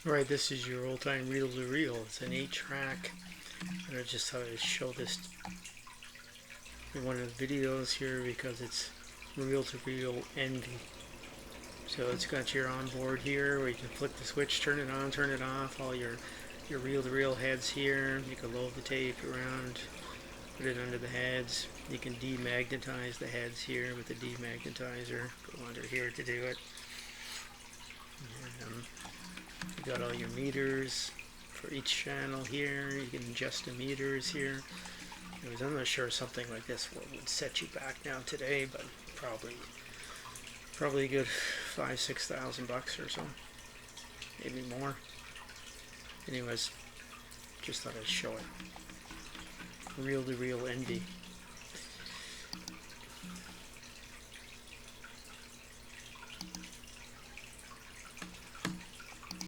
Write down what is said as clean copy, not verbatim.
Alright, this is your old-time reel-to-reel. It's an 8-track. And I just thought I'd show this in one of the videos here because it's reel-to-reel envy. So it's got your onboard here where you can flick the switch, turn it on, turn it off, all your reel-to-reel heads here. You can load the tape around, put it under the heads. You can demagnetize the heads here with the demagnetizer. Go under here to do it. You got all your meters for each channel here. You can adjust the meters here. Anyways, I'm not sure something like this would set you back now today, but probably a good $5,000-6,000 or so, maybe more. Anyways, just thought I'd show it. Reel to reel envy.